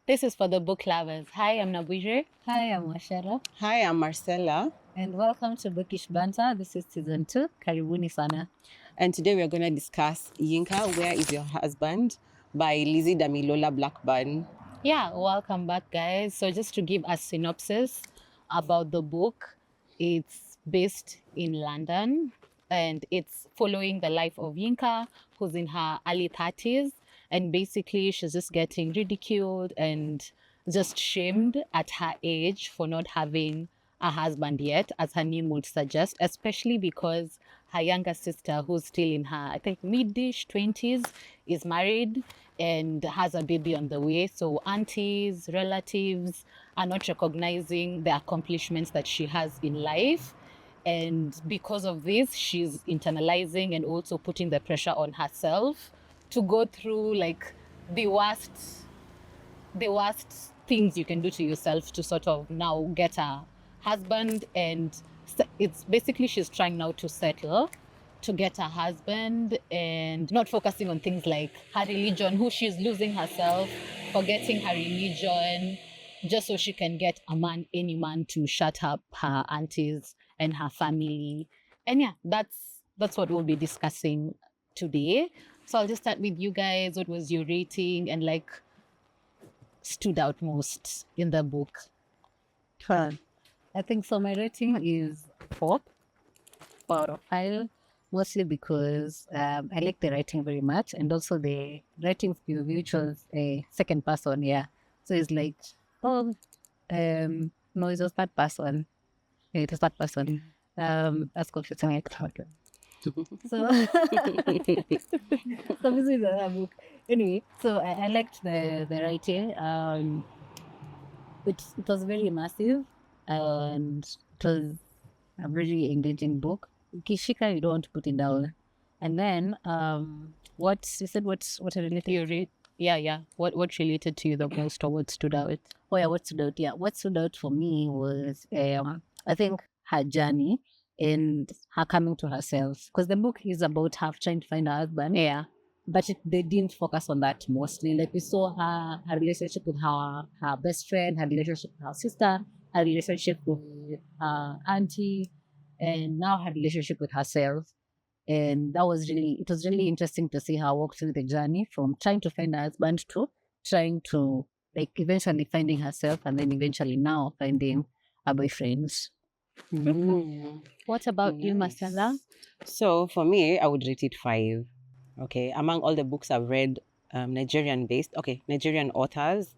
This is for the book lovers. Hi, I'm Nabuje. Hi, I'm Washara. Hi, I'm Marcella. And welcome to Bookish Banter. This is season 2. Karibuni sana. And today we're going to discuss Yinka, Where Is Your Husband? By Lizzie Damilola Blackburn. Yeah, welcome back, guys. So, just to give a synopsis about the book, it's based in London and it's following the life of Yinka, who's in her early 30s. And basically, she's just getting ridiculed and just shamed at her age for not having a husband yet, as her name would suggest, especially because her younger sister, who's still in her, I think, mid-ish 20s, is married and has a baby on the way. So aunties, relatives are not recognizing the accomplishments that she has in life. And because of this, she's internalizing and also putting the pressure on herself to go through like the worst things you can do to yourself to sort of now get a husband. And it's basically she's trying now to settle to get a husband and not focusing on things like her religion, who she's losing herself, forgetting her religion, just so she can get a man, any man, to shut up her aunties and her family. And yeah, that's what we'll be discussing today. So I'll just start with you guys. What was your rating and like stood out most in the book? Fun. I think so. My rating is 4 out of 5, mostly because I like the writing very much, and also the writing skill, which was a second person. Yeah, so it's like, oh, no, it was third person. Yeah, it was third person. That's confusing. I thought. So, so this is a book. Anyway, so I liked the writing. It was very immersive, and it was a very engaging book. Kishika, you don't want to put it down. And then, what you said? What related? Yeah. What related to you the most, or what stood out? Oh yeah, what stood out? Yeah, what stood out for me was I think her journey and her coming to herself, because the book is about her trying to find her husband. Yeah. But they didn't focus on that mostly. Like we saw her relationship with her best friend, her relationship with her sister, her relationship with her auntie, and now her relationship with herself. And it was really interesting to see her walk through the journey from trying to find her husband to trying to like eventually finding herself, and then eventually now finding a boyfriend. What about you, Marcella? So for me, I would rate it 5. Okay, among all the books I've read, Nigerian authors,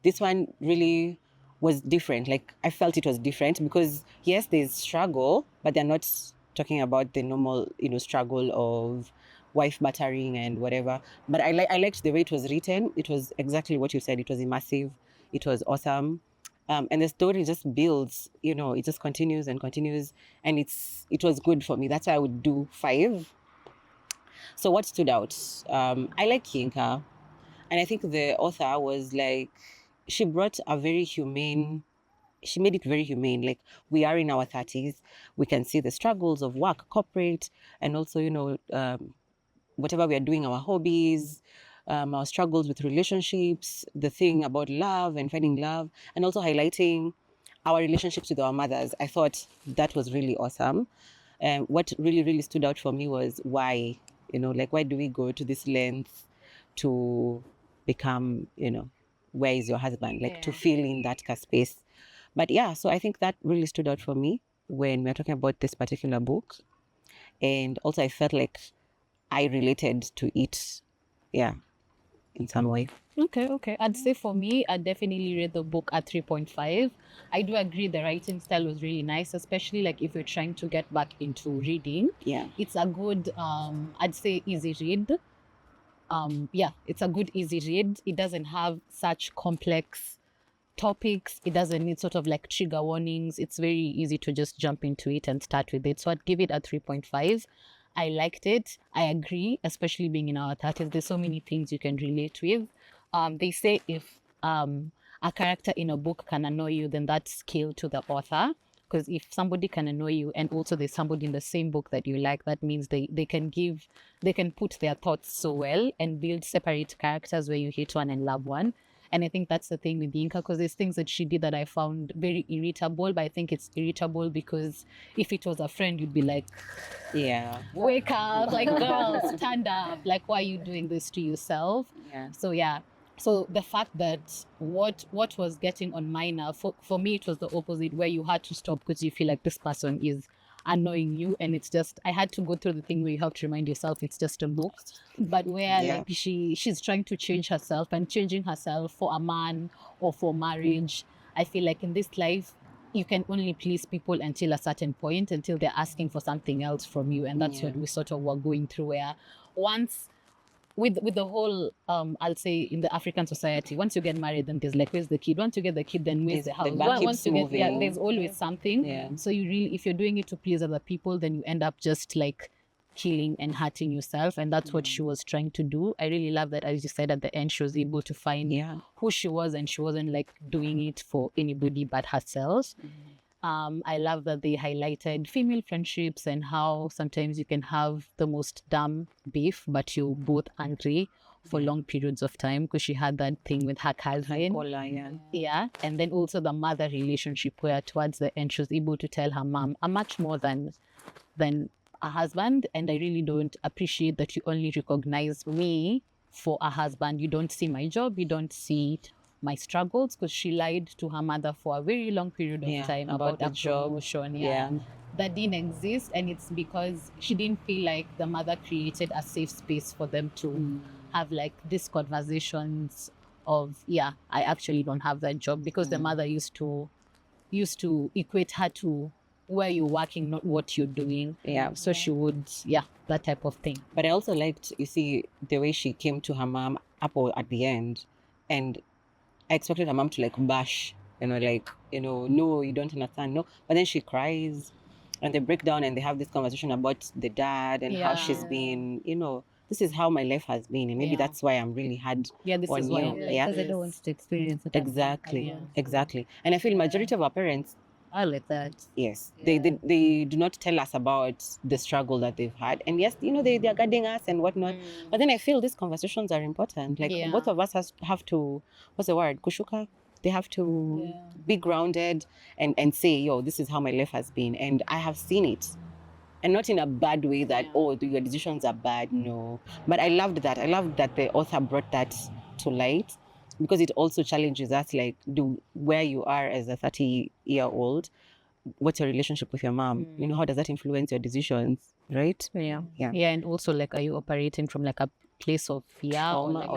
this one really was different. Like I felt it was different because yes, there's struggle, but they're not talking about the normal, struggle of wife battering and whatever. But I liked the way it was written. It was exactly what you said. It was immersive. It was awesome. And the story just builds, it just continues and continues, and it was good for me. That's why I would do 5. So what stood out? I like Yinka, and I think the author was like, she brought a very humane. She made it very humane. Like we are in our 30s, we can see the struggles of work, corporate, and also whatever we are doing, our hobbies, our struggles with relationships, the thing about love and finding love, and also highlighting our relationships with our mothers. I thought that was really awesome. What really, really stood out for me was why, why do we go to this length to become, where is your husband? Like to fill in that space. But yeah, so I think that really stood out for me when we're talking about this particular book. And also I felt like I related to it, yeah, in some way. Okay. I'd say for me, I definitely read the book at 3.5. I do agree the writing style was really nice, especially like if you're trying to get back into reading. Yeah. It's a good, I'd say easy read. Yeah, it's a good easy read. It doesn't have such complex topics. It doesn't need sort of like trigger warnings. It's very easy to just jump into it and start with it. So I'd give it a 3.5. I liked it. I agree, especially being in our 30s. There's so many things you can relate with. They say if a character in a book can annoy you, then that's skill to the author. Because if somebody can annoy you and also there's somebody in the same book that you like, that means they can put their thoughts so well and build separate characters where you hate one and love one. And I think that's the thing with Yinka, because there's things that she did that I found very irritable, but I think it's irritable because if it was a friend, you'd be like, Yeah. wake up, like, girl, stand up. Like, why are you doing this to yourself? Yeah. So, yeah. So the fact that what was getting on my nerve, for me, it was the opposite, where you had to stop because you feel like this person is annoying you, and it's just, I had to go through the thing where you have to remind yourself it's just a book, but where like she's trying to change herself and changing herself for a man or for marriage. I feel like in this life you can only please people until a certain point, until they're asking for something else from you, and that's what we sort of were going through, where once with the whole I'll say in the African society, once you get married, then there's like, where's the kid? Once you get the kid, then where's the house? Once you get, there's always something. So you really, if you're doing it to please other people, then you end up just like killing and hurting yourself, and that's what she was trying to do. I really love that, as you said, at the end she was able to find who she was, and she wasn't like doing it for anybody but herself. I love that they highlighted female friendships and how sometimes you can have the most dumb beef, but you both angry for long periods of time, because she had that thing with her cousin. Yeah. And then also the mother relationship, where towards the end she was able to tell her mom, I'm much more than a husband, and I really don't appreciate that you only recognize me for a husband. You don't see my job, you don't see my struggles, because she lied to her mother for a very long period of time about a promotion that didn't exist, and it's because she didn't feel like the mother created a safe space for them to have like these conversations of, I actually don't have that job, because the mother used to equate her to where you're working, not what you're doing. So she would, that type of thing. But I also liked, you see, the way she came to her mom at the end, and I expected her mom to like bash, like, no, you don't understand, no. But then she cries, and they break down, and they have this conversation about the dad and how she's been, this is how my life has been, and maybe that's why I'm really hard this on is you. why because I don't want to experience it. Exactly. And I feel majority of our parents, I like that. yes, they do not tell us about the struggle that they've had, and yes, they are guiding us and whatnot. But then I feel these conversations are important. Like both of us have to, what's the word, kushuka. They have to be grounded and say, yo, this is how my life has been, and I have seen it, and not in a bad way that your decisions are bad. No, but I loved that. I loved that the author brought that to light, because it also challenges us, like, where you are as a 30-year-old, what's your relationship with your mom? How does that influence your decisions, right? And also, like, are you operating from like a place of fear or like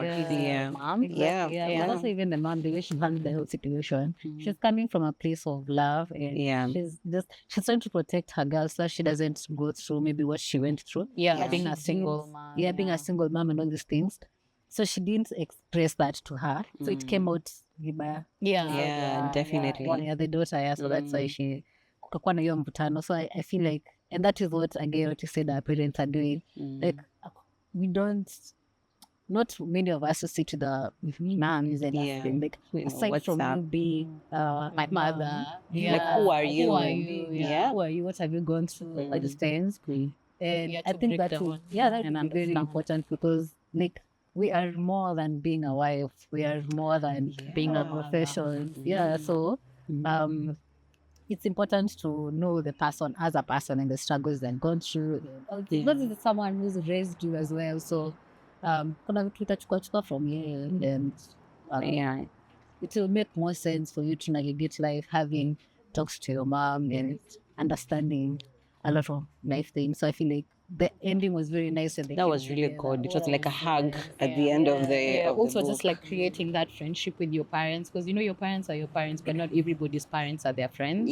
mom? Exactly. But also even the mom, the way she handled the whole situation, she's coming from a place of love, and she's trying to protect her girl so she doesn't go through maybe what she went through. Being a single mom. Being a single mom and all these things. So she didn't express that to her. So it came out vibaya. Definitely. The daughter, so that's why she kukakuwa na hiyo mvutano. So I feel like, and that is what, again, what you said our parents are doing. Like, we don't, not many of us sit to the moms and ask them, like, aside from you being my mother, like, who are you? Who are you? What have you gone through? All these things. And I think that would be very important, because like, we are more than being a wife. We are more than being a profession. So it's important to know the person as a person and the struggles they've gone through. Not is someone who's raised you as well. So kuna vitu utachukua from here, and it will make more sense for you to navigate life, having talks to your mom and understanding a lot of life things. So I feel like the ending was very nice. And that was really good. It was like a hug at the end of the of also the book. Just like creating that friendship with your parents, because your parents are your parents, but not everybody's parents are their friends.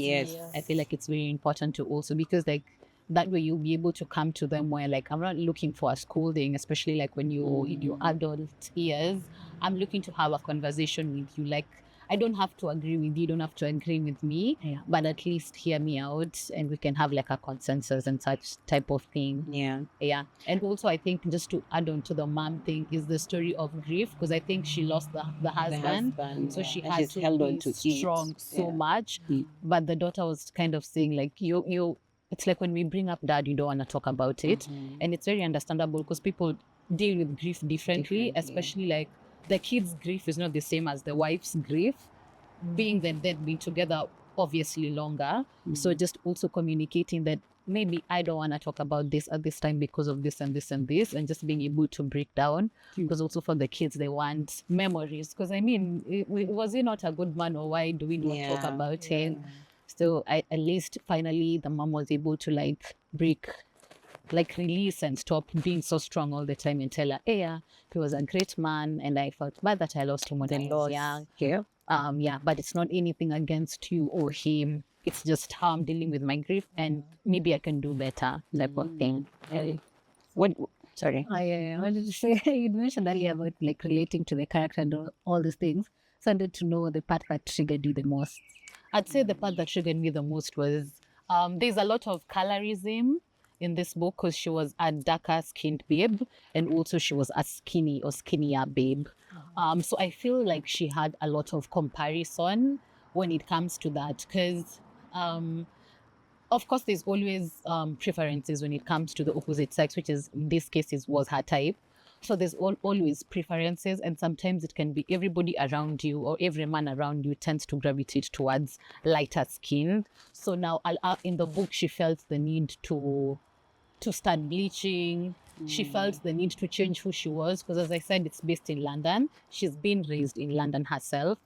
I feel like it's very important to also, because like that way you'll be able to come to them where, like, I'm not looking for a scolding, especially like when you're in your adult years. I'm looking to have a conversation with you. Like, I don't have to agree with you, don't have to agree with me, but at least hear me out, and we can have like a consensus and such type of thing. And also, I think, just to add on to the mom thing, is the story of grief, because I think she lost the husband, so she had to held be on to strong so much. But the daughter was kind of saying, like, you it's like when we bring up dad, you don't want to talk about it, and it's very understandable, because people deal with grief differently, especially like the kid's grief is not the same as the wife's grief, being that they've been together obviously longer. So just also communicating that maybe I don't want to talk about this at this time because of this and this and this, and just being able to break down. Because also for the kids, they want memories. Because I mean, was he not a good man, or why do we not talk about him? So at least finally the mom was able to like release and stop being so strong all the time and tell her, hey, yeah, he was a great man, and I felt bad that I lost him when I was young. Yeah, but it's not anything against you or him. It's just how I'm dealing with my grief, and maybe I can do better, type of thing. Sorry. I wanted to say, you mentioned earlier about like relating to the character and all these things. So I wanted to know the part that triggered you the most. I'd say the part that triggered me the most was there's a lot of colorism in this book, because she was a darker skinned babe, and also she was a skinny or skinnier babe. So I feel like she had a lot of comparison when it comes to that, because of course there's always preferences when it comes to the opposite sex, which is in this case was her type. So there's always preferences, and sometimes it can be everybody around you or every man around you tends to gravitate towards lighter skin. So now in the book, she felt the need to start bleaching. She felt the need to change who she was, because as I said, it's based in London. She's been raised in London herself.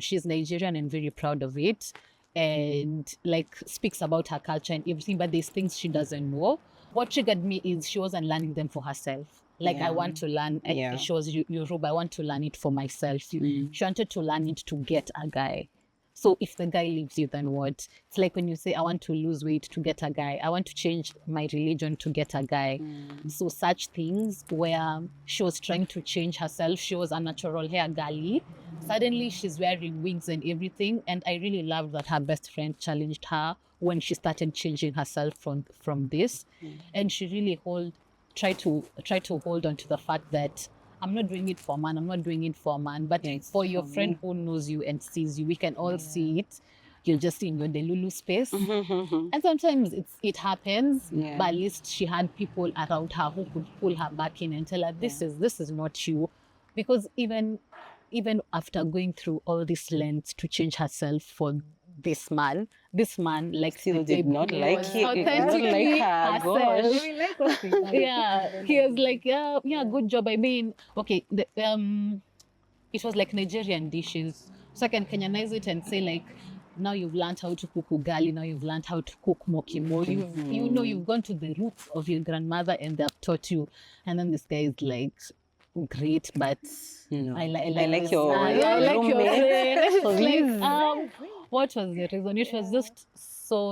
She's Nigerian and very proud of it, and like speaks about her culture and everything, but there's things she doesn't know. What triggered me is she wasn't learning them for herself. Like, I want to learn, she was Yoruba, I want to learn it for myself. She wanted to learn it to get a guy. So if the guy leaves you, then what? It's like when you say, I want to lose weight to get a guy. I want to change my religion to get a guy. So such things where she was trying to change herself. She was a natural hair girly. Suddenly she's wearing wigs and everything. And I really loved that her best friend challenged her when she started changing herself from this. And she really try to hold on to the fact that I'm not doing it for man, I'm not doing it for man, but for your friend who knows you and sees you. We can all see it. You're just in your Delulu space. And sometimes it happens, but at least she had people around her who could pull her back in and tell her, this is not you. Because even after going through all this lengths to change herself for this man like Still did not like him. authentically Not like her. herself. Gosh. Yeah, he was like, yeah, good job. I mean, okay, it was like Nigerian dishes, so I can Kenyanize it and say like, now you've learned how to cook ugali, now you've learned how to cook mokimo. You know, you've gone to the roots of your grandmother and they've taught you. And then this guy is like, great, but I like your roommate. It's like, what was the reason? It was just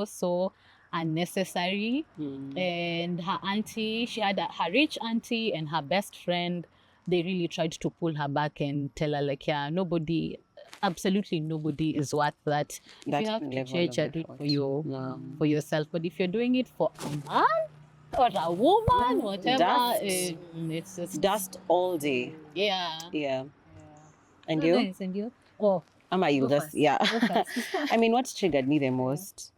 so unnecessary. And her auntie, she had her rich auntie and her best friend, they really tried to pull her back and tell her like, yeah, absolutely nobody is worth that. You have to change it for yourself. But if you're doing it for a man or a woman, whatever, it's just dust all day. Yeah. And you? Nice. And you? Oh, Ama, you just, I mean, what triggered me the most,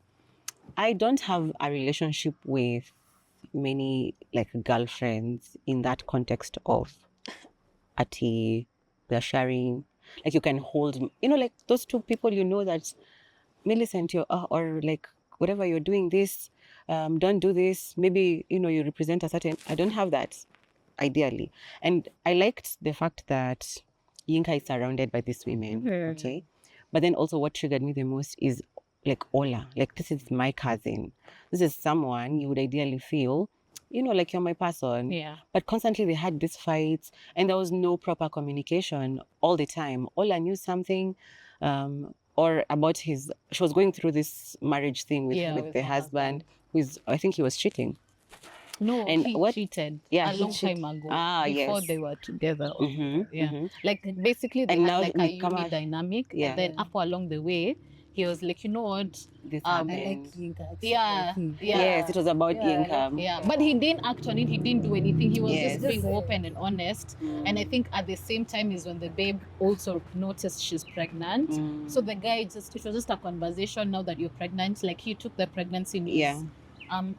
I don't have a relationship with many like girlfriends in that context of ati, they're sharing, like you can hold, like those two people, that Millicent, or like whatever you're doing this, don't do this. Maybe, you represent a certain, I don't have that ideally. And I liked the fact that Yinka is surrounded by these women, okay? But then also what triggered me the most is like Ola, like this is my cousin. This is someone you would ideally feel, like you're my person. Yeah. But constantly they had these fights and there was no proper communication all the time. Ola knew something or about she was going through this marriage thing with the husband, I think he was cheating. No, and he cheated a long time ago before they were together. Like basically they had like a unique dynamic, and then up along the way he was like, you know what, this I happened. like Yinka. Yes, it was about Yinka. Yeah, but he didn't act on it. He didn't do anything. He was just being open and honest. And I think at the same time is when the babe also noticed she's pregnant. So the guy it was just a conversation. Now that you're pregnant, like he took the pregnancy news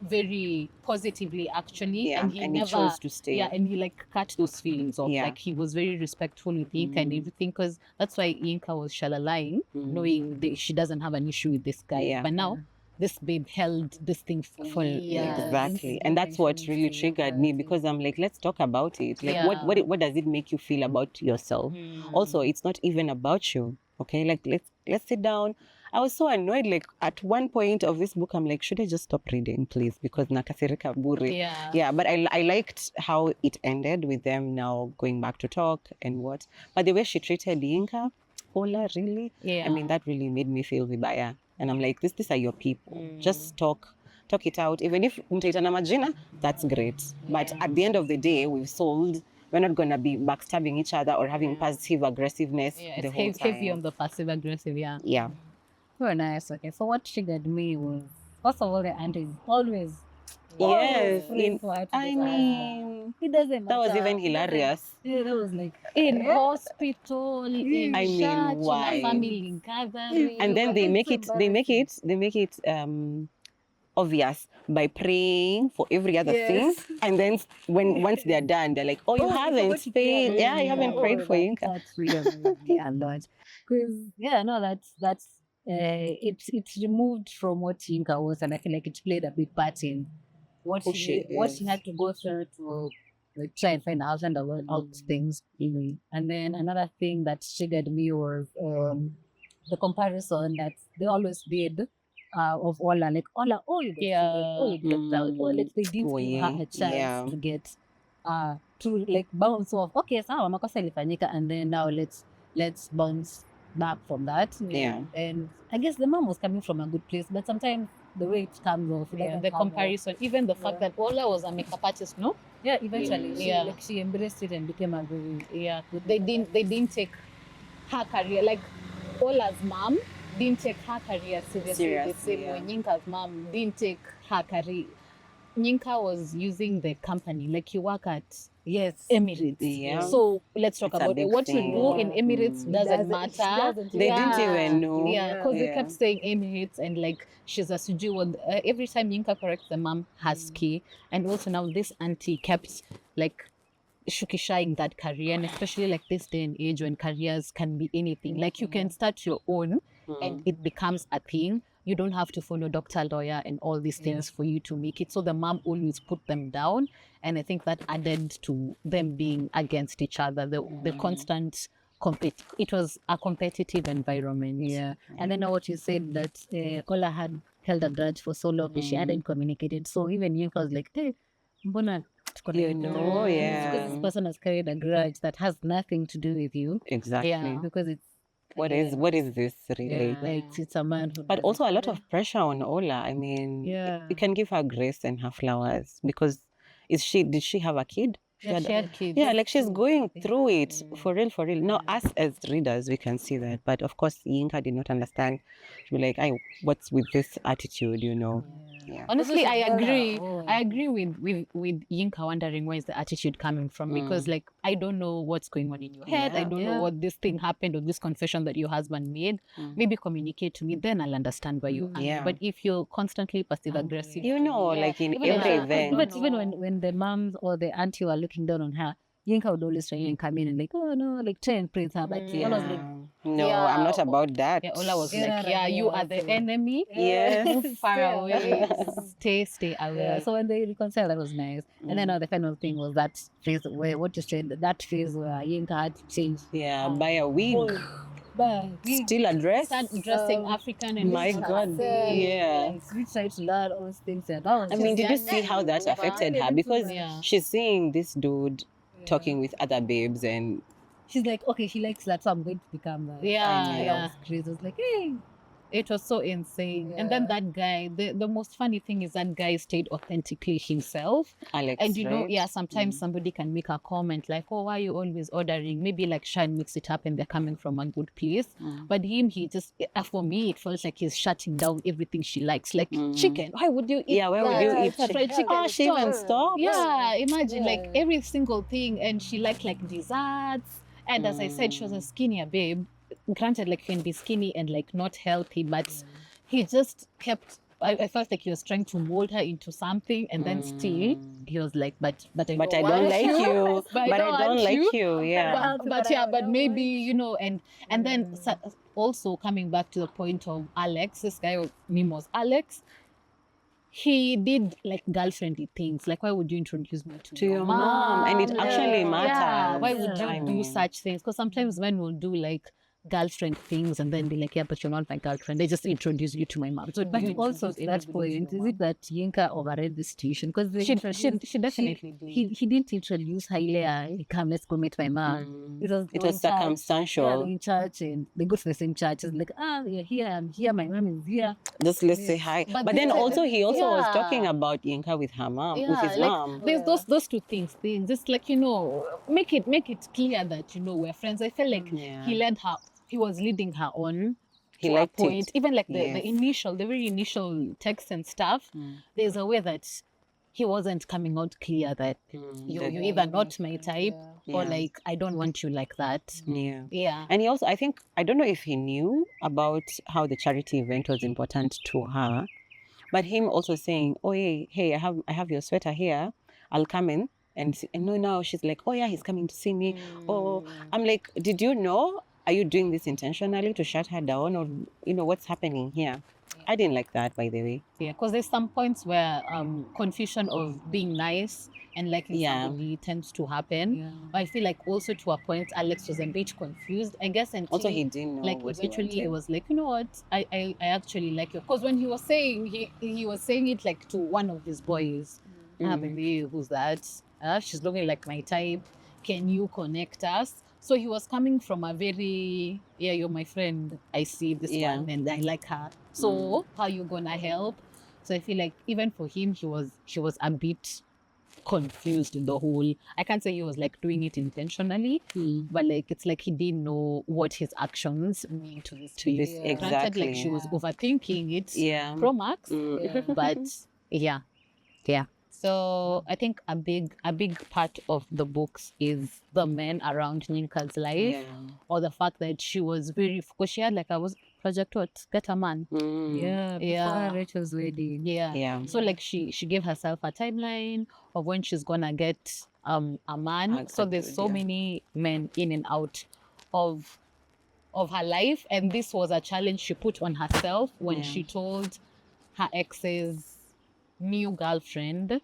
very positively actually, Yeah, and he and he never chose to stay. yeah, and he like cut those feelings off. Yeah. Like he was very respectful with Yinka and everything, because that's why Yinka was shalalying, knowing that she doesn't have an issue with this guy. Yeah. But now this babe held this thing for Yeah. Exactly. And that's what really triggered me, because I'm like, let's talk about it. Like, what does it make you feel about yourself? Also, it's not even about you. Okay, like let's sit down. I was so annoyed. Like at one point of this book, I'm like, should I just stop reading, please? Because nakasirika bure. Yeah, but I liked how it ended with them now going back to talk and what. But the way she treated Yinka, Ola, really? Yeah. I mean, that really made me feel vibaya. And I'm like, these are your people. Just talk it out. Even if mtaitana majina, that's great. But at the end of the day, we've sold. We're not going to be backstabbing each other or having passive aggressiveness the whole time. heavy on the passive aggressive. Yeah. Yeah. Very nice. Okay, so what triggered me was, first of all, the auntie is always Yes. praying for her to I get her husband. mean, It doesn't matter. that was even hilarious. Yeah, that was like In hospital, in I mean, church, why? in a family gathering. And then they make it obvious by praying for every other thing, and then once they're done, they're like, oh, you haven't prayed. Yeah, you haven't prayed for Yinka. That's really a lot. Because it's removed from what Yinka was, and I feel like it played a big part in what Who she she had to go through to like try and find out and all things. And then another thing that triggered me was the comparison that they always did of Ola, like Ola, oh you get oh you get out, oh like they didn't give her a chance to get to like bounce off. Okay, sawa makosa ilifanyika, and then now let's bounce back from that. Yeah. And I guess the mom was coming from a good place, but sometimes the way it comes off, it doesn't the come off. comparison, even the fact that Ola was a makeup artist, no? Yeah, eventually, Yeah. she embraced it and became a very They didn't take her career, like Ola's mom didn't take her career seriously the same way Yinka's mom didn't take her career. Yinka was using the company, like you work at Emirates. Yeah. So let's talk It's a about it. big What thing. you do in Emirates doesn't matter. They didn't even know. Yeah, because they kept saying Emirates and like she's a suju. Every time Yinka corrects the mom, husky. And also now this auntie kept like shukishaing that career, and especially like this day and age when careers can be anything. Like you can start your own and it becomes a thing. You don't have to follow doctor, lawyer, and all these things for you to make it. So the mom always put them down. And I think that added to them being against each other. The constant it was a competitive environment. Yeah. And then what you said that Kola had held a grudge for so long, she hadn't communicated. So even Yinka was like, hey, mbona You know, yeah. because this person has carried a grudge that has nothing to do with you. Exactly. Yeah. Because it's What is this really? like it's a man who But also a lot of pressure on Ola. I mean, you can give her grace and her flowers, because did she have a kid? She had kids. Yeah, like she's going through it for real. Now, us as readers, we can see that. But of course, Yinka did not understand. She was like, what's with this attitude, you know? Yeah. Honestly, I agree. I agree with Yinka wondering where is the attitude coming from, because like I don't know what's going on in your head. I don't know what this thing happened or this confession that your husband made. Maybe communicate to me, then I'll understand why you are. Yeah. But if you're constantly passive aggressive, You know, like in Even every at- event. But even when the moms or the auntie were looking down on her, Yinka would always try and come in and like, oh no, like try and praise her. But Ola was like, No, I'm not about that. yeah, Ola was Yeah, like, yeah, you are the enemy. Yes. Move far away. Stay away. yeah. So when they reconciled, that was nice. And then now the final thing was that phase where what you said, that phase where Yinka had to change. Yeah, buy a wig. But Still a dress. Start dressing African and My God. Yeah. we tried to learn all those things. And that was I mean, did you see how that affected her? Because Yeah. she's seeing this dude talking with other babes, and she's like, okay, she likes that, so I'm going to become that. Yeah, And yeah. I was crazy. I was like, hey. It was so insane. And then that guy, the most funny thing is that guy stayed authentically himself. Alex, And you know, right? yeah, sometimes somebody can make a comment like, oh, why are you always ordering? Maybe like Shine mix it up and they're coming from a good place. But him, he just, for me, it feels like he's shutting down everything she likes. Like chicken. Why would you eat Yeah, why would you eat fried chicken? Oh, she even stopped. Yeah, imagine like every single thing. And she liked like desserts. And as I said, she was a skinnier babe. Granted, like you can be skinny and like not healthy, but he just kept I felt like he was trying to mold her into something, and then still he was like, but I But I don't don't want like you. but But I don't want like you. Yeah. but yeah, but maybe, you know, and then also coming back to the point of Alex, this guy name was Alex. He did like girlfriendly things. Like, why would you introduce me to To your mom, and it actually matters. Yeah, why would you I do mean, such things? Because sometimes men will do like girlfriend things and then be like, yeah, but you're not my girlfriend. They just introduce you to my mom. So But also to that point, is it that Yinka overread the situation? Because she definitely did. He didn't introduce her, come, let's go meet my mom. It was it was circumstantial. Yeah, in church, and they go to the same church. It's like, you're here, I'm here, my mom is here. Just let's say hi. But then also he also was talking about Yinka with her mom, with his like, mom. there's those two things. Just like, you know, make it clear that, you know, we're friends. I felt like he was leading her on. He to liked a point. it. Even like Yes. the very initial text and stuff. There's a way that he wasn't coming out clear that you're either not my type or Yeah. like I don't want you like that. Yeah. Yeah. And he also, I think, I don't know if he knew about how the charity event was important to her, but him also saying, oh, hey, I have your sweater here. I'll come in. And no, now she's like, oh, yeah, he's coming to see me. Oh, I'm like, did you know? Are you doing this intentionally to shut her down? Or, you know, what's happening here? I didn't like that, by the way. Yeah, because there's some points where confusion of being nice and liking somebody tends to happen. Yeah. But I feel like also to a point, Alex was a bit confused, I guess. And Also, he didn't know like what eventually he he was like, you know what, I actually like you. Because when he was saying he was saying it like to one of his boys, baby, who's that? She's looking like my type. Can you connect us? So he was coming from a very, you're my friend. I see this one and I like her. So how you gonna help? So I feel like even for him, he was a bit confused in the whole. I can't say he was like doing it intentionally, but like it's like he didn't know what his actions mean to this space. Granted, Exactly. like she was overthinking it. Yeah. Pro max, but yeah. So I think a big part of the books is the men around Yinka's life, or the fact that she was very, because she had like project what, get a man. Yeah, before Rachel's wedding. Yeah. So like she gave herself a timeline of when she's gonna get a man. So there's so many men in and out of her life, and this was a challenge she put on herself when she told her ex's new girlfriend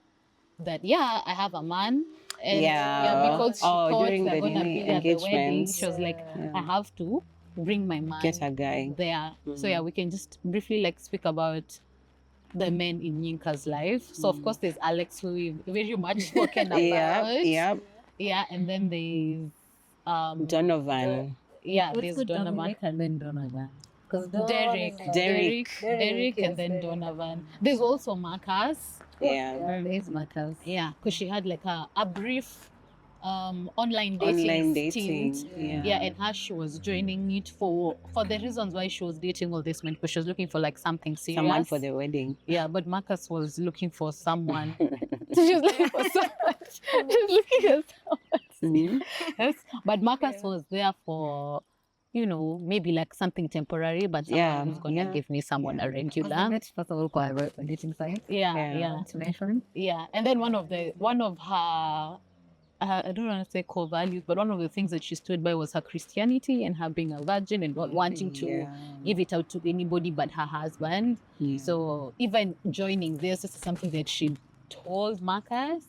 that I have a man, and because she thought during they're the gonna be at the wedding, engagement. she was like, I have to bring my man, Get a guy there. So we can just briefly like speak about the men in Yinka's life. So of course there's Alex, who we've very much spoken about. And then there's Donovan. There's Donovan. And then Donovan. Because Derek, and then Donovan. There's also Marcus. There's Marcus. Because she had like a brief online dating stint. And how she was joining it for the reasons why she was dating all this men, because she was looking for like something serious. Someone for the wedding. But Marcus was looking for someone. She was looking for someone. She was looking at someone. Yes. But Marcus was there for, you know, maybe like something temporary, but someone who's gonna give me someone a regular. First of all, I wrote on dating site. To mention. And then one of her, I don't want to say core values, but one of the things that she stood by was her Christianity and her being a virgin and not wanting to give it out to anybody but her husband. So even joining this is something that she told Marcus.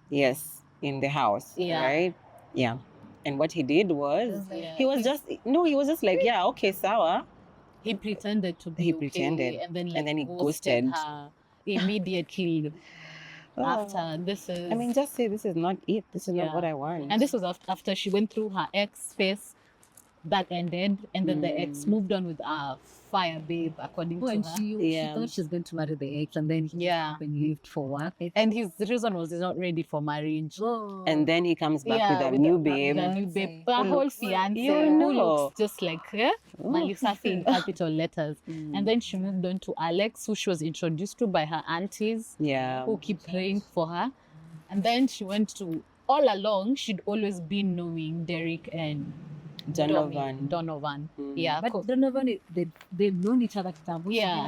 Yes, in the house, right? Yeah. And what he did was, he was just like, okay, sawa. He pretended to be pretended. and then he ghosted her immediately. After this is, I mean, just say this is not it. This is not what I want. And this was after she went through her ex phase that ended, and then the ex moved on with a fire babe, according to her. She thought she's going to marry the ex, and then he left for work. And his reason was he's not ready for marriage. And then he comes back with a new babe. The whole fiance who looks just like Malisafi in capital letters. And then she moved on to Alex, who she was introduced to by her aunties, who keep praying for her. And then she went to, all along, she'd always been knowing Derek and Donovan. Donovan. Mm. Yeah, But Donovan, they've known each other kitambo. Yeah.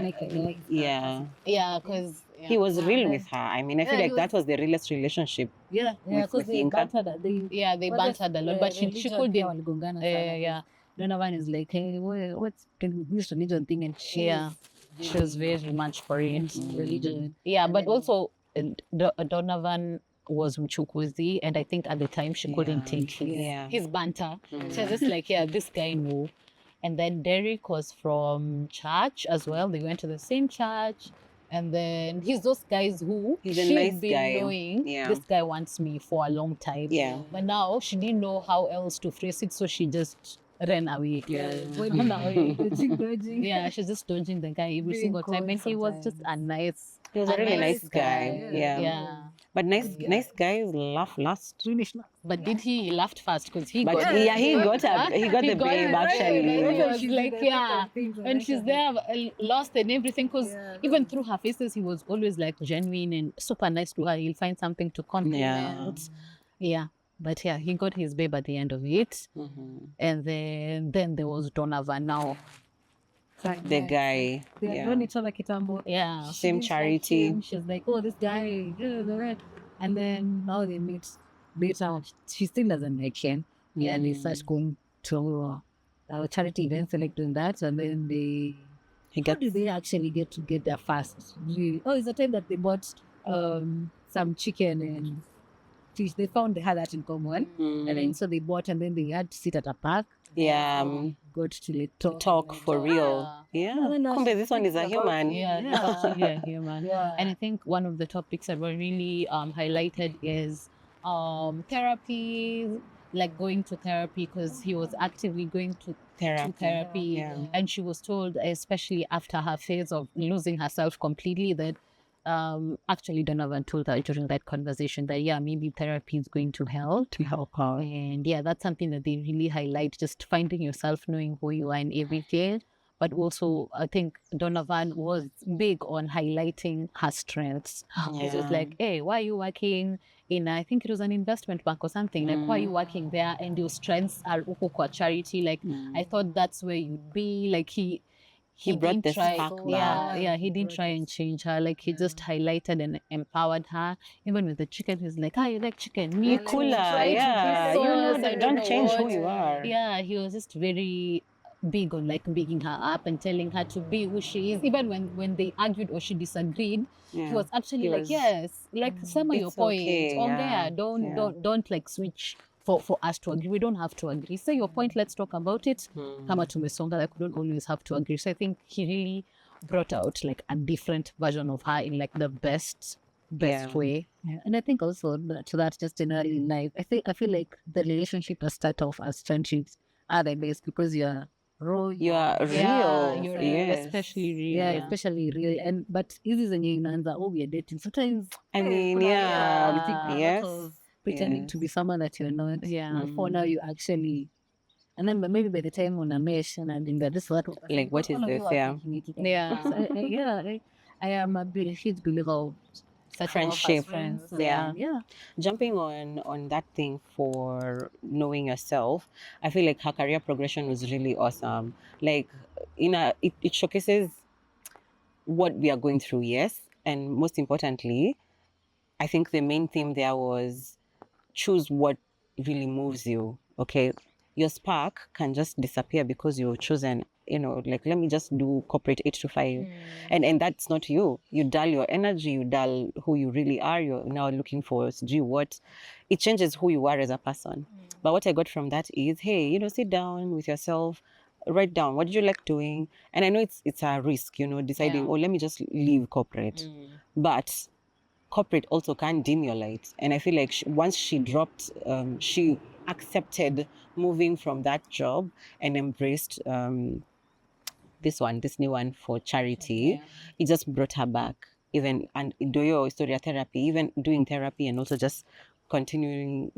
Yeah. because He was real with her. I mean, I feel Yeah, like he that was the realest relationship. Yeah, with because they Yinka. bantered. they bantered a lot, but she couldn't. Yeah. Donovan is like, hey, what's this religion thing? And she was very much for it, religion. Yeah, but also Donovan was Mchukuzi, and I think at the time she couldn't take his banter. She was just like, yeah, this guy knew. And then Derek was from church as well. They went to the same church. And then he's those guys who He's a she'd nice been guy. knowing Yeah. this guy wants me for a long time. Yeah. But now she didn't know how else to phrase it, so she just ran away. Yeah, she's just dodging the guy every single time. And he was just a nice. He was a really nice guy. Yeah. Yeah. But nice guys laugh last. But did he laughed fast because he But got yeah, he got the babe actually. He was like, yeah, and she's there lost and everything because even through her faces he was always like genuine and super nice to her. He'll find something to compliment. Yeah. But yeah, he got his babe at the end of it. And then there was Donovan now. The guy. They had known each other kitambo. Yeah. She Same didn't charity. like him. She's like, oh, this guy, and then now they meet later. She still doesn't like him. Yeah, and they start going to charity events and like doing that, and then how did they actually get together fast? It's the time that they bought some chicken and fish. They found they had that in common, and then so they bought, and then they had to sit at a park. Yeah. Got to Talk for real. Yeah. Kumbe, this one is a human. Yeah, it's actually a human. Yeah. And I think one of the topics that were really highlighted is therapy, like going to therapy, because he was actively going to therapy. Yeah. And she was told, especially after her phase of losing herself completely, that actually Donovan told her during that conversation that maybe therapy is going to help her. And that's something that they really highlight, just finding yourself, knowing who you are in everything. But also I think Donovan was big on highlighting her strengths. It was like, hey, why are you working in, I think it was an investment bank or something, like why are you working there and your strengths are uko kwa charity, like I thought that's where you'd be. Like he brought didn't the try, spark he didn't try and change her. Like he just highlighted and empowered her. Even with the chicken, he's like, you like chicken, me too. Cooler, Try to be so, I don't change who what. you are. Yeah, he was just very big on like bigging her up and telling her to be who she is. Even when they argued or she disagreed, he was actually like, yes, like some of your points okay, on there. Don't like switch for us to agree. We don't have to agree. Say your point, let's talk about it. Kama tumesonga, like we don't always have to agree. So I think he really brought out like a different version of her in like the best way. Yeah. And I think also to that, just generally in life, I feel like the relationship that start off as friendships are the best because you're raw. You are real. You're yes. especially real. Yeah, especially real. And but hizi zenye inaanza, we are dating. Sometimes I mean, you yeah. think Yes. pretending to be someone that you're not. Yeah. Before now you actually, and then maybe by the time on a mesh and then this what Like, what is this? Yeah. So, I am a huge believer of such Friendship. friends. Yeah. Yeah. Jumping on that thing for knowing yourself, I feel like her career progression was really awesome. Like, it showcases what we are going through, yes, and most importantly, I think the main theme there was choose what really moves you. Okay, your spark can just disappear because you've chosen, like, let me just do corporate 8 to 5, and that's not you. You dull your energy, you dull who you really are. You're now looking for do what. It changes who you are as a person. But what I got from that is, hey, sit down with yourself, write down what did you like doing, and I know it's a risk, deciding, let me just leave corporate, but corporate also can dim your light. And I feel like once she dropped, she accepted moving from that job and embraced this new one for charity. It just brought her back, even, and do your story therapy, even doing therapy, and also just continuing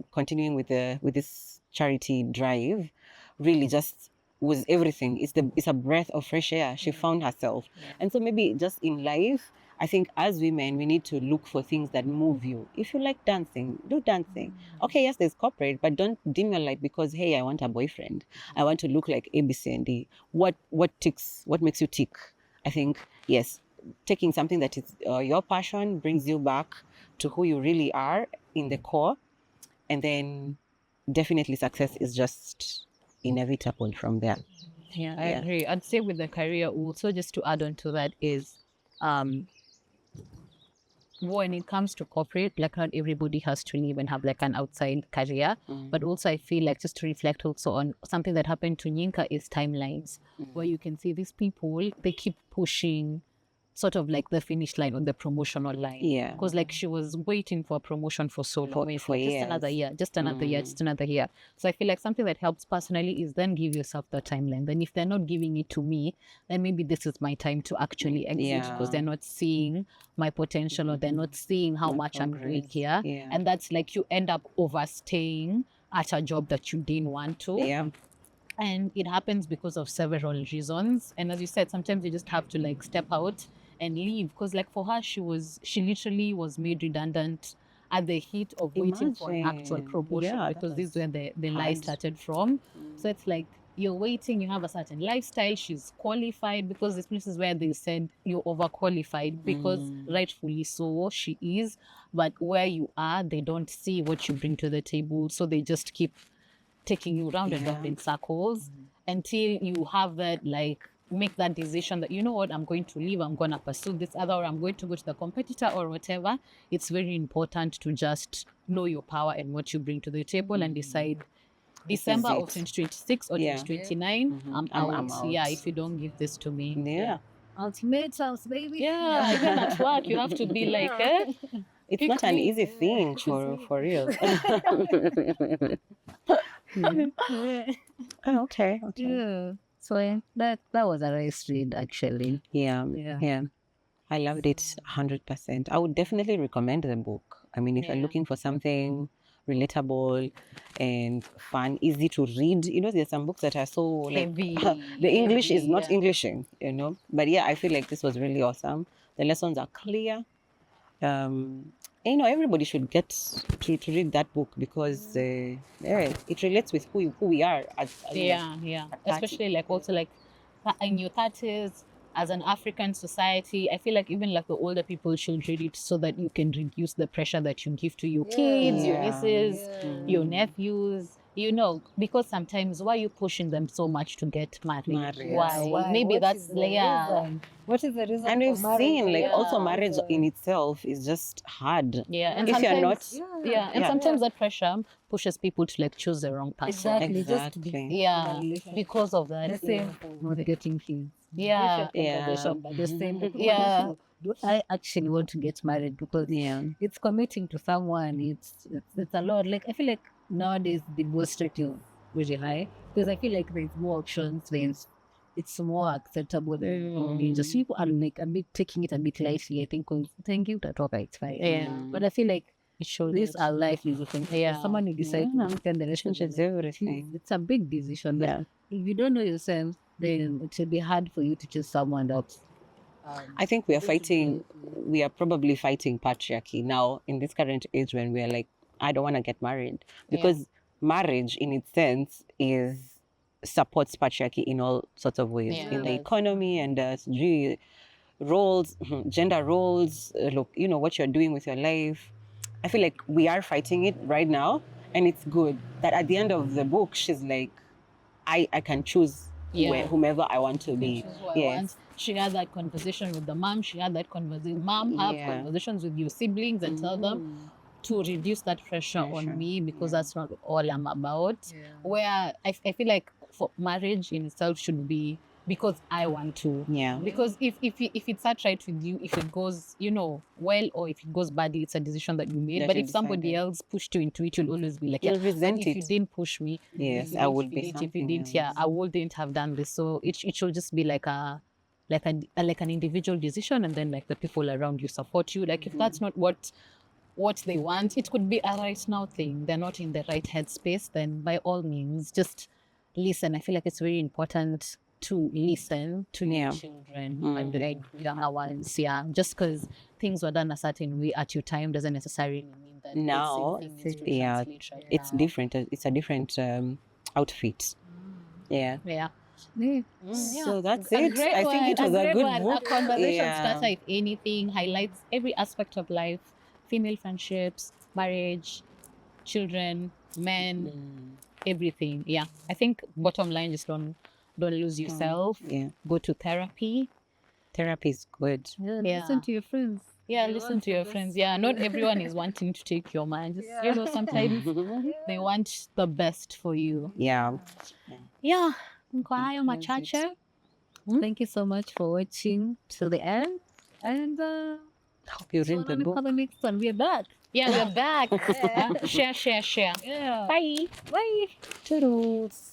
with this charity drive, really just was everything. It's a breath of fresh air. She found herself. And so maybe just in life, I think as women, we need to look for things that move you. If you like dancing, do dancing. Okay, yes, there's corporate, but don't dim your light because, hey, I want a boyfriend. I want to look like A, B, C, and D. What ticks? What makes you tick? I think, yes, taking something that is your passion brings you back to who you really are in the core. And then definitely success is just inevitable from there. Yeah, I agree. I'd say with the career also, just to add on to that is, when it comes to corporate, like not everybody has to live and have like an outside career. But also I feel like just to reflect also on something that happened to Yinka is timelines, where you can see these people, they keep pushing sort of like the finish line or the promotional line. Yeah. Because like she was waiting for a promotion for so long. It's For like, just years. another year, just another year, just another year. So I feel like something that helps personally is then give yourself the timeline. Then if they're not giving it to me, then maybe this is my time to actually exit, because they're not seeing my potential or they're not seeing how much I'm doing here. Yeah. And that's like you end up overstaying at a job that you didn't want to. Yeah. And it happens because of several reasons. And as you said, sometimes you just have to like step out and leave. Because like for her, she literally was made redundant at the heat of waiting for an actual Imagine. promotion, Yeah, because that this is where the lie hard. started from. So it's like you're waiting, you have a certain lifestyle, she's qualified, because this place is where they said you're overqualified, because rightfully so she is, but where you are, they don't see what you bring to the table, so they just keep taking you round and round in circles until you have that, like, make that decision that, you know what, I'm going to leave, I'm going to pursue this other, or I'm going to go to the competitor or whatever. It's very important to just know your power and what you bring to the table and decide December of 2026 or 2029, I'm out. Yeah, if you don't give this to me. Yeah. Ultimatums, baby. Yeah, even at work, you have to be like, It's pick not an me. easy thing for real. Oh, okay. Yeah. So that was a nice read, actually. Yeah. Yeah. Yeah. I loved it 100%. I would definitely recommend the book. I mean, if you're looking for something relatable and fun, easy to read, you know, there's some books that are so like Heavy, the English is not yeah. Englishing, you know. But yeah, I feel like this was really awesome. The lessons are clear. And, you know, everybody should get to read that book because yeah, it relates with who we are as Yeah. Especially like also like in your 30s, as an African society, I feel like even like the older people should read it so that you can reduce the pressure that you give to your kids, your nieces, your nephews, you know, because sometimes why are you pushing them so much to get married? Why? Maybe What that's is the reason? What is the reason and for we've marriage? seen like also Yeah. marriage in itself is just hard. Yeah, and If you're not sometimes and sometimes that pressure pushes people to like choose the wrong person. Exactly. Just to be exactly. Yeah, because of the that. same for getting kids. Yeah. Conversation, but the same. Yeah. Do I actually want to get married? Because it's committing to someone. It's a lot. Like I feel like nowadays the divorce rate is really high because I feel like there's more options. It's more acceptable than just people are like a bit taking it a bit lightly. I think thank you that okay, it's fine. Yeah. But I feel like It shows these are life decisions. Yeah. Someone you decide to spend the rest of Relationships, your life. everything. It's a big decision. But Yeah. if you don't know yourself, then it will be hard for you to choose someone else. I think we are probably fighting patriarchy now in this current age when we are like, I don't want to get married. Because marriage in its sense supports patriarchy in all sorts of ways. Yeah, in it the does. economy and roles, gender roles, look, you know, what you're doing with your life. I feel like we are fighting it right now and it's good that at the end of the book, she's like, I can choose whomever I want to be. Choose who I want. She had that conversation with the mom. She had that conversation. Mom, have conversations with your siblings and tell them to reduce that pressure on me because that's not all I'm about. Where I feel like for marriage in itself should be because I want to. Yeah. Because if it's not right with you, if it goes, you know, well, or if it goes badly, it's a decision that you made. That But you if somebody decided. else pushed you into it, you'll always be like, You'll but resent if it. you didn't push me, Yes, if you I didn't would be feel it, if you something didn't, else. I wouldn't have done this. So it should just be like like an individual decision, and then like the people around you support you. Like if that's not what they want, it could be a right now thing. They're not in the right headspace, then by all means just listen. I feel like it's very important to listen to your Yeah. children Mm. and like younger ones. Yeah, just because things were done a certain way at your time doesn't necessarily mean that Now, the same thing is to yeah, translate right it's now. different. It's a different outfit. Yeah. Yeah. So that's A it. great I think it one, was a great good one. book. A conversation Yeah. starter, if anything, highlights every aspect of life: female friendships, marriage, children, men, everything. Yeah. I think bottom line, just don't lose yourself. Yeah. Go to therapy. Therapy is good. Yeah, Yeah. listen to your friends. Yeah, They listen want to the your best friends. for Yeah, not you. everyone is wanting to take your mind. Just, sometimes they want the best for you. Yeah. Yeah. Mko hayo That's it. machache. Thank you so much for watching till the end. And Hope you read the for book. the next one, we're back. Yeah, we're back. Share. Yeah. Bye. Bye. Toodles.